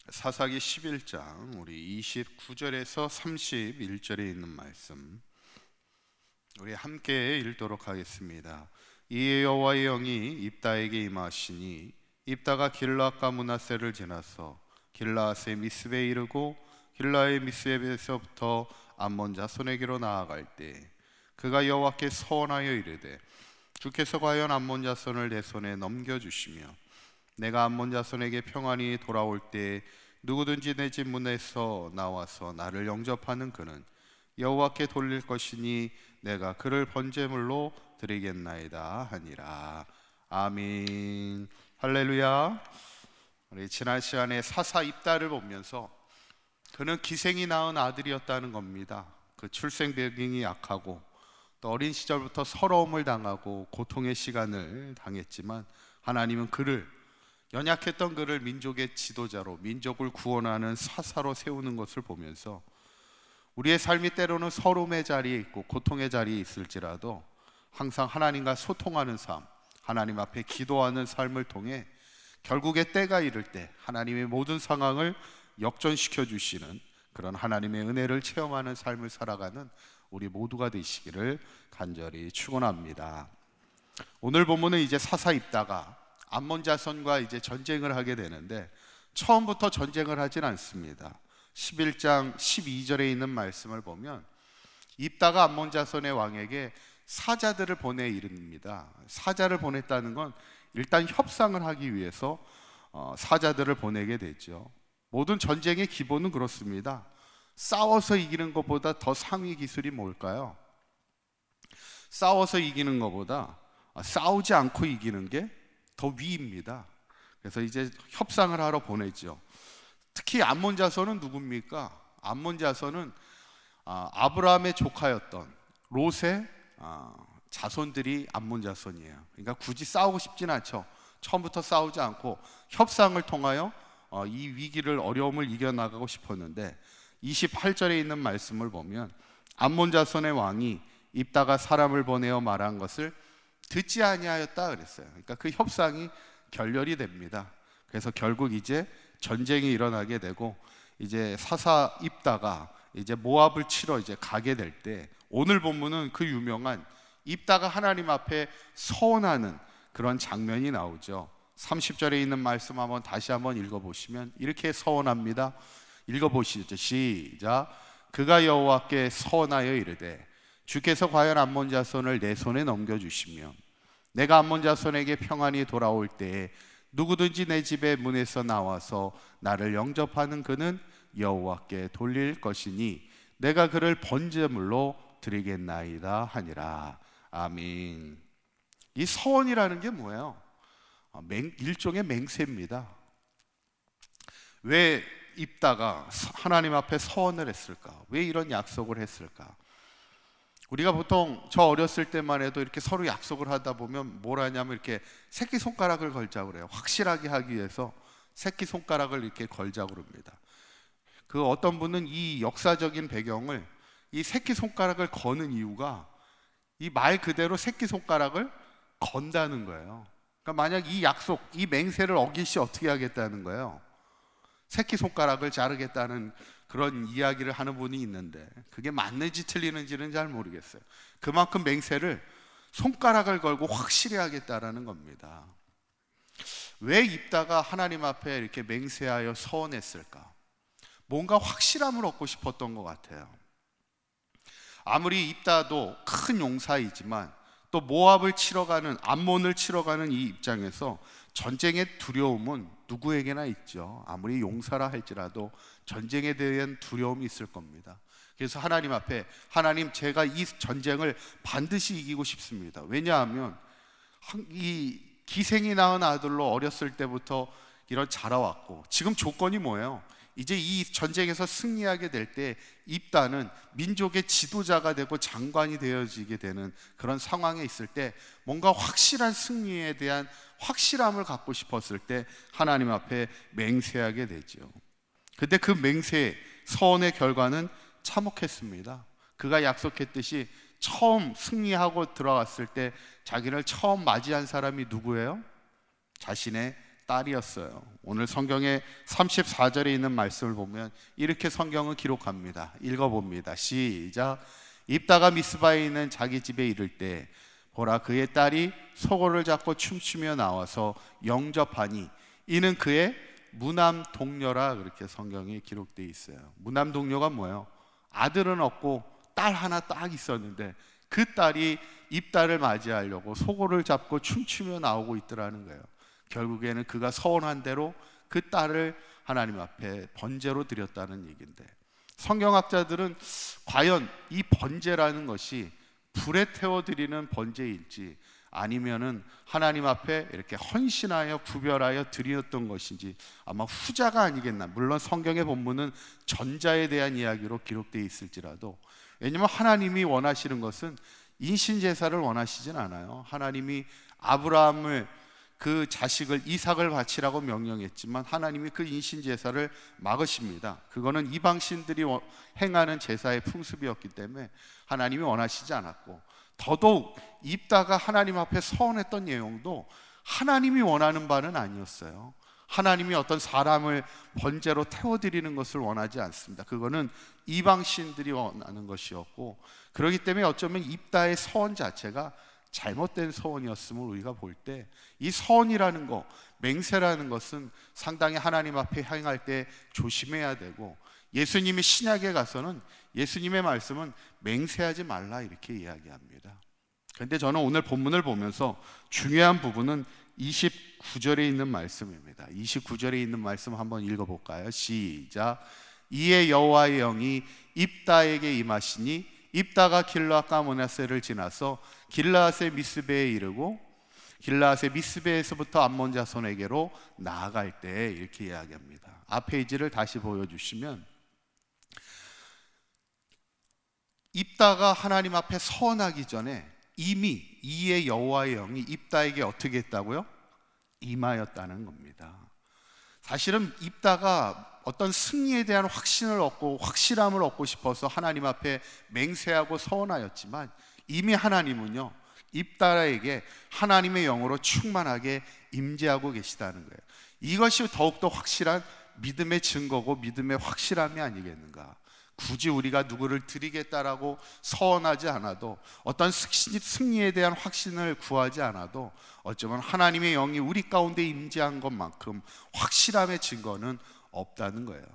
사사기 11장 우리 29절에서 31절에 있는 말씀 우리 함께 읽도록 하겠습니다. 이에 여호와의 영이 입다에게 임하시니 입다가 길라앗과 므낫세를 지나서 길라앗의 미스베에 이르고 길라의 미스베에서부터 암몬 자손에게로 나아갈 때 그가 여호와께 서원하여 이르되 주께서 과연 암몬 자손을 내 손에 넘겨주시며 내가 암몬 자손에게 평안히 돌아올 때 누구든지 내 집 문에서 나와서 나를 영접하는 그는 여호와께 돌릴 것이니 내가 그를 번제물로 드리겠나이다 하니라. 아멘. 할렐루야. 우리 지난 시간에 사사 입다를 보면서 그는 기생이 낳은 아들이었다는 겁니다. 그 출생 배경이 약하고 또 어린 시절부터 서러움을 당하고 고통의 시간을 당했지만 하나님은 연약했던 그를 민족의 지도자로 민족을 구원하는 사사로 세우는 것을 보면서 우리의 삶이 때로는 서러움의 자리에 있고 고통의 자리에 있을지라도 항상 하나님과 소통하는 삶, 하나님 앞에 기도하는 삶을 통해 결국에 때가 이를 때 하나님의 모든 상황을 역전시켜 주시는 그런 하나님의 은혜를 체험하는 삶을 살아가는 우리 모두가 되시기를 간절히 축원합니다. 오늘 본문은 이제 사사 입다가 암몬 자손과 이제 전쟁을 하게 되는데 처음부터 전쟁을 하진 않습니다. 11장 12절에 있는 말씀을 보면 입다가 암몬 자손의 왕에게 사자들을 보내 이릅니다. 사자를 보냈다는 건 일단 협상을 하기 위해서 사자들을 보내게 되죠. 모든 전쟁의 기본은 그렇습니다. 싸워서 이기는 것보다 더 상위 기술이 뭘까요? 싸워서 이기는 것보다 싸우지 않고 이기는 게 더 위입니다. 그래서 이제 협상을 하러 보내죠. 특히 암몬 자손은 누굽니까? 암몬 자손은 아브라함의 조카였던 롯의 자손들이 암몬 자손이에요. 그러니까 굳이 싸우고 싶진 않죠. 처음부터 싸우지 않고 협상을 통하여 이 위기를 어려움을 이겨나가고 싶었는데 28절에 있는 말씀을 보면 암몬 자손의 왕이 입다가 사람을 보내어 말한 것을 듣지 아니하였다 그랬어요. 그러니까 그 협상이 결렬이 됩니다. 그래서 결국 이제 전쟁이 일어나게 되고 이제 사사 입다가 이제 모압을 치러 이제 가게 될 때 오늘 본문은 그 유명한 입다가 하나님 앞에 서원하는 그런 장면이 나오죠. 30절에 있는 말씀 다시 한번 읽어보시면 이렇게 서원합니다. 읽어보시죠. 시작. 그가 여호와께 서원하여 이르되 주께서 과연 암몬 자손을 내 손에 넘겨주시며 내가 암몬 자손에게 평안히 돌아올 때에 누구든지 내 집의 문에서 나와서 나를 영접하는 그는 여호와께 돌릴 것이니 내가 그를 번제물로 드리겠나이다 하니라. 아멘. 이 서원이라는 게 뭐예요? 일종의 맹세입니다. 왜 입다가 하나님 앞에 서원을 했을까? 왜 이런 약속을 했을까? 우리가 보통 저 어렸을 때만 해도 이렇게 서로 약속을 하다 보면 뭘 하냐면 이렇게 새끼손가락을 걸자고 그래요. 확실하게 하기 위해서 새끼손가락을 이렇게 걸자고 그럽니다. 그 어떤 분은 이 역사적인 배경을 이 새끼손가락을 거는 이유가 이 말 그대로 새끼손가락을 건다는 거예요. 그러니까 만약 이 약속, 이 맹세를 어기시 어떻게 하겠다는 거예요? 새끼손가락을 자르겠다는 그런 이야기를 하는 분이 있는데 그게 맞는지 틀리는지는 잘 모르겠어요. 그만큼 맹세를 손가락을 걸고 확실히 하겠다라는 겁니다. 왜 입다가 하나님 앞에 이렇게 맹세하여 서원했을까? 뭔가 확실함을 얻고 싶었던 것 같아요. 아무리 입다도 큰 용사이지만 또 모압을 치러 가는 암몬을 치러 가는 이 입장에서 전쟁의 두려움은 누구에게나 있죠. 아무리 용사라 할지라도 전쟁에 대한 두려움이 있을 겁니다. 그래서 하나님 앞에 하나님 제가 이 전쟁을 반드시 이기고 싶습니다. 왜냐하면 이 기생이 낳은 아들로 어렸을 때부터 이런 자라왔고 지금 조건이 뭐예요? 이제 이 전쟁에서 승리하게 될 때 입다는 민족의 지도자가 되고 장관이 되어지게 되는 그런 상황에 있을 때 뭔가 확실한 승리에 대한 확실함을 갖고 싶었을 때 하나님 앞에 맹세하게 되죠. 근데 그 맹세 서원의 결과는 참혹했습니다. 그가 약속했듯이 처음 승리하고 들어갔을 때 자기를 처음 맞이한 사람이 누구예요? 자신의 딸이었어요. 오늘 성경의 34절에 있는 말씀을 보면 이렇게 성경은 기록합니다. 읽어봅니다. 시작. 입다가 미스바에 있는 자기 집에 이를 때 보라, 그의 딸이 소고를 잡고 춤추며 나와서 영접하니 이는 그의 무남 동료라. 그렇게 성경에 기록되어 있어요. 무남 동료가 뭐예요? 아들은 없고 딸 하나 딱 있었는데 그 딸이 입다를 맞이하려고 소고를 잡고 춤추며 나오고 있더라는 거예요. 결국에는 그가 서원한 대로 그 딸을 하나님 앞에 번제로 드렸다는 얘기인데, 성경학자들은 과연 이 번제라는 것이 불에 태워드리는 번제일지 아니면은 하나님 앞에 이렇게 헌신하여 구별하여 드렸던 것인지 아마 후자가 아니겠나. 물론 성경의 본문은 전자에 대한 이야기로 기록되어 있을지라도, 왜냐하면 하나님이 원하시는 것은 인신제사를 원하시진 않아요. 하나님이 아브라함을 그 자식을 이삭을 바치라고 명령했지만 하나님이 그 인신제사를 막으십니다. 그거는 이방신들이 행하는 제사의 풍습이었기 때문에 하나님이 원하시지 않았고, 더더욱 입다가 하나님 앞에 서원했던 내용도 하나님이 원하는 바는 아니었어요. 하나님이 어떤 사람을 번제로 태워드리는 것을 원하지 않습니다. 그거는 이방신들이 원하는 것이었고, 그렇기 때문에 어쩌면 입다의 서원 자체가 잘못된 서원이었음을 우리가 볼 때, 이 서원이라는 것, 맹세라는 것은 상당히 하나님 앞에 행할 때 조심해야 되고, 예수님이 신약에 가서는 예수님의 말씀은 맹세하지 말라 이렇게 이야기합니다. 그런데 저는 오늘 본문을 보면서 중요한 부분은 29절에 있는 말씀입니다. 29절에 있는 말씀 한번 읽어볼까요? 시작. 이에 여호와의 영이 입다에게 임하시니 입다가 길르앗 가므낫세를 지나서 길르앗의 미스베에 이르고 길르앗의 미스베에서부터 암몬 자손에게로 나아갈 때 이렇게 이야기합니다. 앞 페이지를 다시 보여주시면, 입다가 하나님 앞에 서원하기 전에 이미 이에 여호와의 영이 입다에게 어떻게 했다고요? 임하였다는 겁니다. 사실은 입다가 어떤 승리에 대한 확신을 얻고 확실함을 얻고 싶어서 하나님 앞에 맹세하고 서원하였지만, 이미 하나님은요 입다에게 하나님의 영으로 충만하게 임재하고 계시다는 거예요. 이것이 더욱더 확실한 믿음의 증거고 믿음의 확실함이 아니겠는가. 굳이 우리가 누구를 드리겠다라고 서원하지 않아도, 어떤 승리에 대한 확신을 구하지 않아도 어쩌면 하나님의 영이 우리 가운데 임재한 것만큼 확실함의 증거는 없다는 거예요.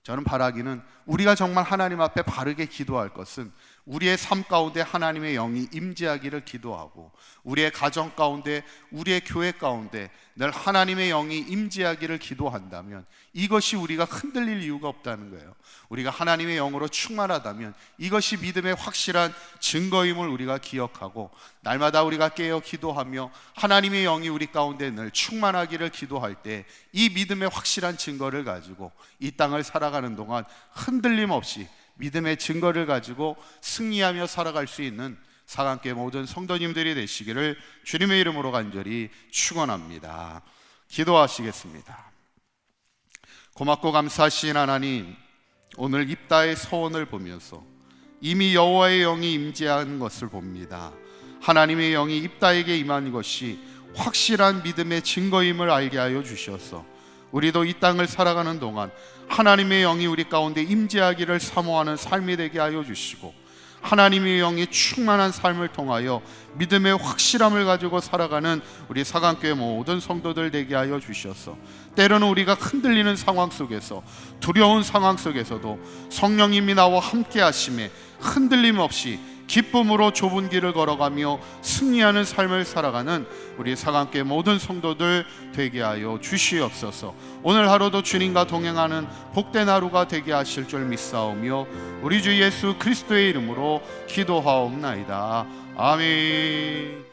저는 바라기는 우리가 정말 하나님 앞에 바르게 기도할 것은 우리의 삶 가운데 하나님의 영이 임재하기를 기도하고, 우리의 가정 가운데, 우리의 교회 가운데 늘 하나님의 영이 임재하기를 기도한다면 이것이 우리가 흔들릴 이유가 없다는 거예요. 우리가 하나님의 영으로 충만하다면 이것이 믿음의 확실한 증거임을 우리가 기억하고, 날마다 우리가 깨어 기도하며 하나님의 영이 우리 가운데 늘 충만하기를 기도할 때 이 믿음의 확실한 증거를 가지고 이 땅을 살아가는 동안 흔들림 없이 믿음의 증거를 가지고 승리하며 살아갈 수 있는 사강교회 모든 성도님들이 되시기를 주님의 이름으로 간절히 축원합니다. 기도하시겠습니다. 고맙고 감사하신 하나님, 오늘 입다의 서원을 보면서 이미 여호와의 영이 임재한 것을 봅니다. 하나님의 영이 입다에게 임한 것이 확실한 믿음의 증거임을 알게 하여 주셔서 우리도 이 땅을 살아가는 동안 하나님의 영이 우리 가운데 임재하기를 사모하는 삶이 되게 하여 주시고, 하나님의 영이 충만한 삶을 통하여 믿음의 확실함을 가지고 살아가는 우리 사강교회 모든 성도들 되게 하여 주셔서, 때로는 우리가 흔들리는 상황 속에서, 두려운 상황 속에서도 성령님이 나와 함께 하심에 흔들림 없이 기쁨으로 좁은 길을 걸어가며 승리하는 삶을 살아가는 우리 사강교회 모든 성도들 되게 하여 주시옵소서. 오늘 하루도 주님과 동행하는 복된 하루가 되게 하실 줄 믿사오며 우리 주 예수 그리스도의 이름으로 기도하옵나이다. 아멘.